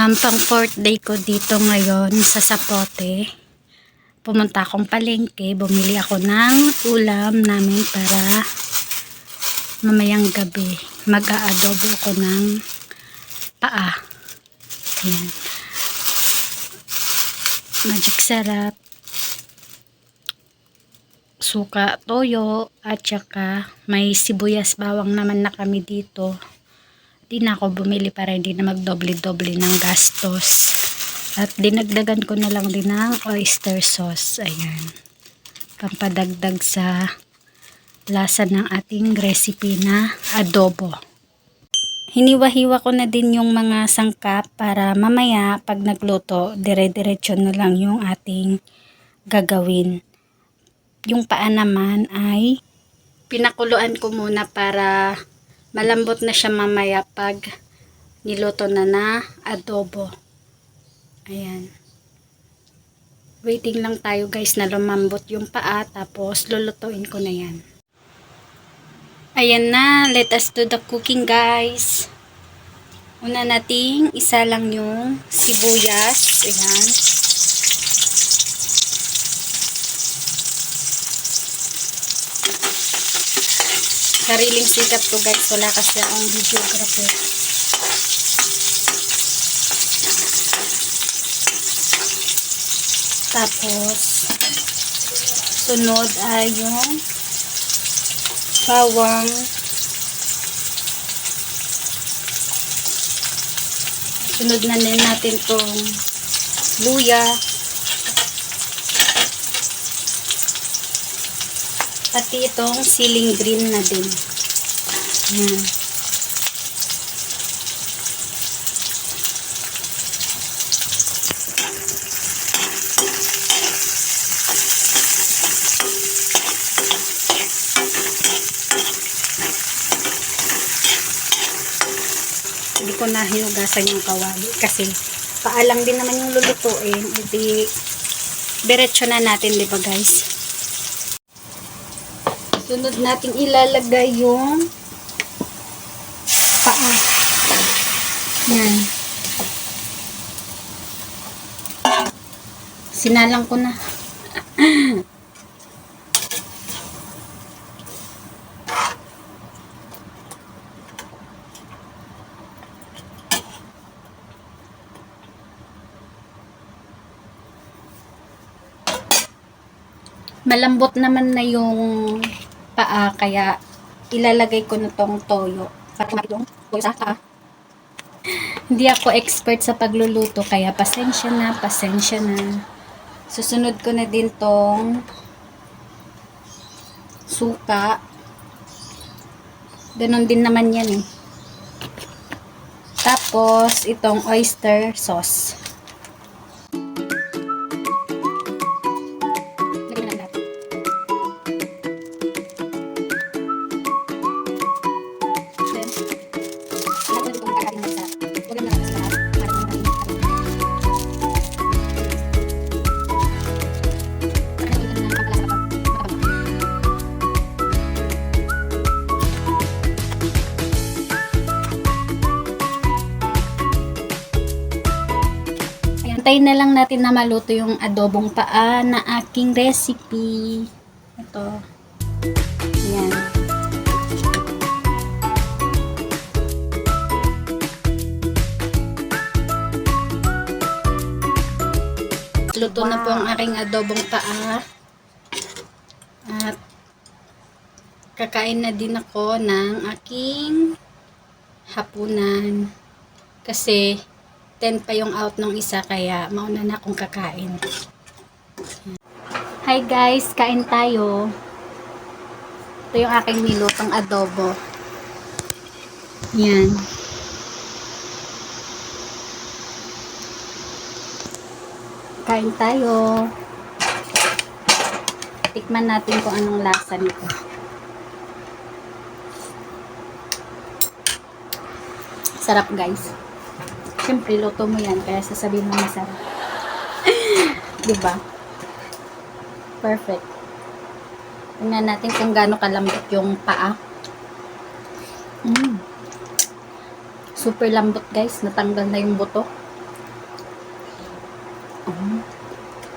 Pang 4th day ko dito ngayon sa Zapote. Pumunta akong palengke, bumili ako ng ulam namin para mamayang gabi. Mag-aadobo ako ng paa. Ayan. Magic sarap, suka, toyo, at saka may sibuyas bawang naman na kami dito. Di na ako bumili para hindi na magdoble-doble ng gastos. At dinagdagan ko na lang din ng oyster sauce. Ayan. Pampadagdag sa lasa ng ating recipe na adobo. Hiniwa-hiwa ko na din yung mga sangkap para mamaya pag nagluto, dire-diretso na lang yung ating gagawin. Yung paa naman ay pinakuluan ko muna para malambot na siya mamaya pag niluto na adobo. Ayan. Waiting lang tayo guys na lumambot yung paa, tapos lulutuin ko na yan. Ayan na, let us do the cooking guys. Una nating isa lang yung sibuyas. Ayan. Sariling sikap to guys, wala kasi akong videographer. Tapos sunod ay yung bawang, sunod na din natin tong luya, pati itong siling green na din. Ayan. Hindi ko na hinugasan yung kawali kasi paalang din naman yung lulutuin. Hindi diretso na natin, di ba guys? Sunod natin ilalagay yung paa. Yan. Sinalang ko na. Malambot naman na yung paa, kaya ilalagay ko na tong toyo. Para kumapit yung toyo sa paa. Hindi ako expert sa pagluluto, kaya pasensya na, pasensya na. Susunod ko na din tong suka. Ganon din naman yan eh. Tapos, itong oyster sauce. Antayin na lang natin na maluto yung adobong paa na aking recipe. Ito. Ayan. Luto na po ang aking adobong paa. At kakain na din ako ng aking hapunan. Kasi 10 pa yung out ng isa, kaya mauna na akong kakain. Hi guys, kain tayo. Ito yung aking nilutong adobo. Yan. Kain tayo. Tikman natin kung anong lasa nito. Sarap guys. Siyempre, luto mo yan, kaya sasabihin mo masarap. Diba? Perfect. Tingnan natin kung gaano kalambot yung paa. Super lambot guys. Natanggal na yung buto.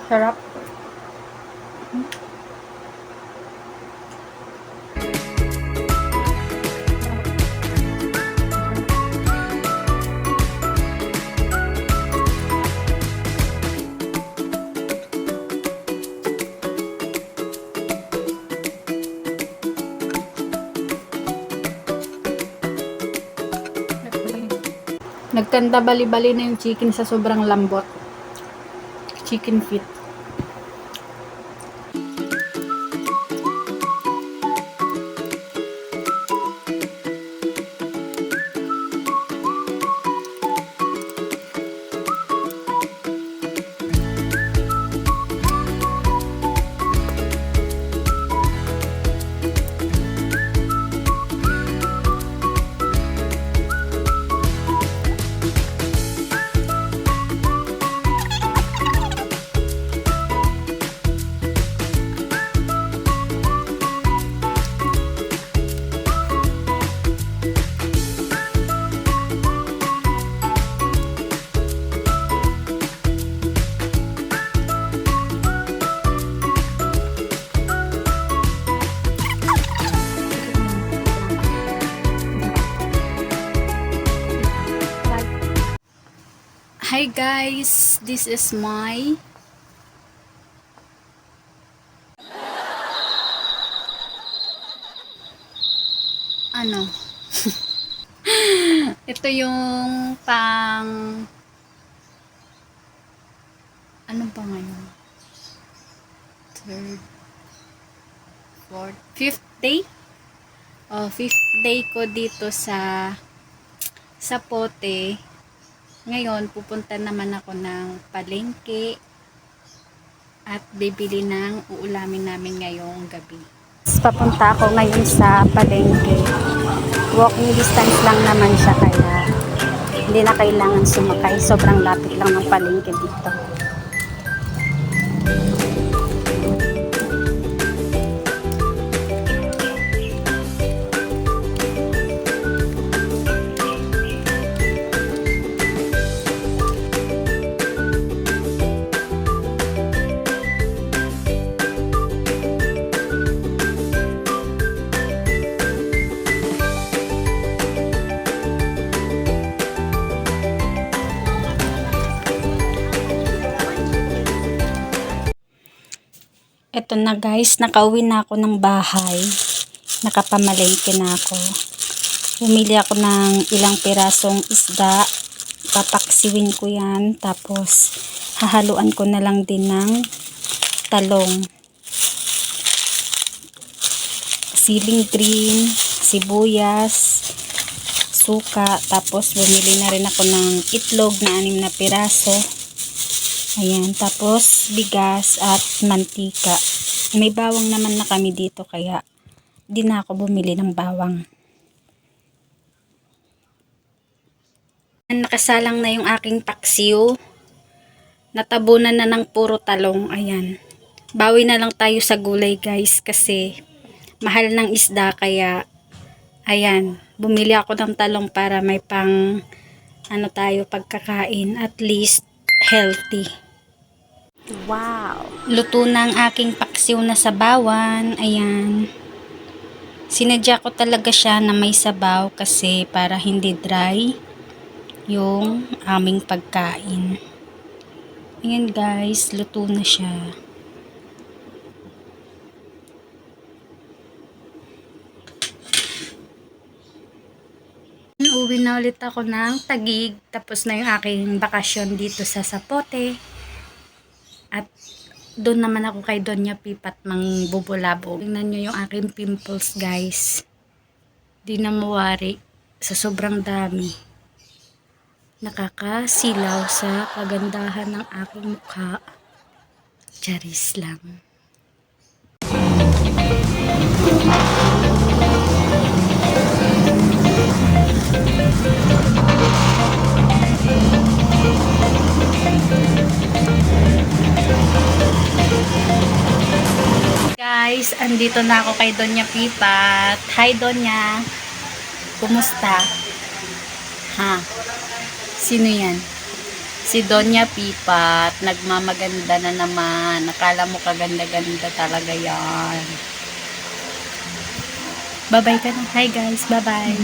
Sarap. Nagkanda bali-bali na yung chicken sa sobrang lambot. Chicken feet. Hi guys, this is my ito yung ano ba ngayon? Third, fourth, fifth day? Fifth day ko dito sa Pote. Ngayon, pupunta naman ako ng palengke at bibili ng uulamin namin ngayong gabi. Papunta ako ngayon sa palengke. Walking distance lang naman siya kaya hindi na kailangan sumakay. Sobrang lapit lang ng palengke dito. Eto na guys, nakauwi na ako ng bahay. Nakapamalengke na ako. Bumili ako ng ilang pirasong isda. Papaksiwin ko yan. Tapos, hahaluan ko na lang din ng talong. Siling green, sibuyas, suka. Tapos, bumili na rin ako ng itlog na 6 na piraso. Ayan, tapos bigas at mantika. May bawang naman na kami dito kaya di na ako bumili ng bawang. Nakasalang na yung aking paksiw. Natabunan na ng puro talong. Ayan. Bawi na lang tayo sa gulay guys kasi mahal ng isda kaya ayan, bumili ako ng talong para may pang tayo pagkakain, at least healthy. Wow! Luto na ang aking paksiw na sabawan. Ayan. Sinadya ko talaga siya na may sabaw kasi para hindi dry yung aming pagkain. Ayan guys, luto na siya. Uwi na ulit ako ng Taguig. Tapos na yung aking bakasyon dito sa Zapote. At doon naman ako kay Doña Pipat mangbubulabog. Tingnan nyo yung aking pimples guys. Di na mawari sa sobrang dami. Nakakasilaw sa kagandahan ng aking mukha. Charis lang. Guys, andito na ako kay Doña Pipat. Hi Doña. Kumusta? Ha? Sino yan? Si Donya Pipat, nagmamaganda na naman. Nakala mo kaganda-ganda talaga yan. Bye-bye ka na. Hi guys, bye-bye.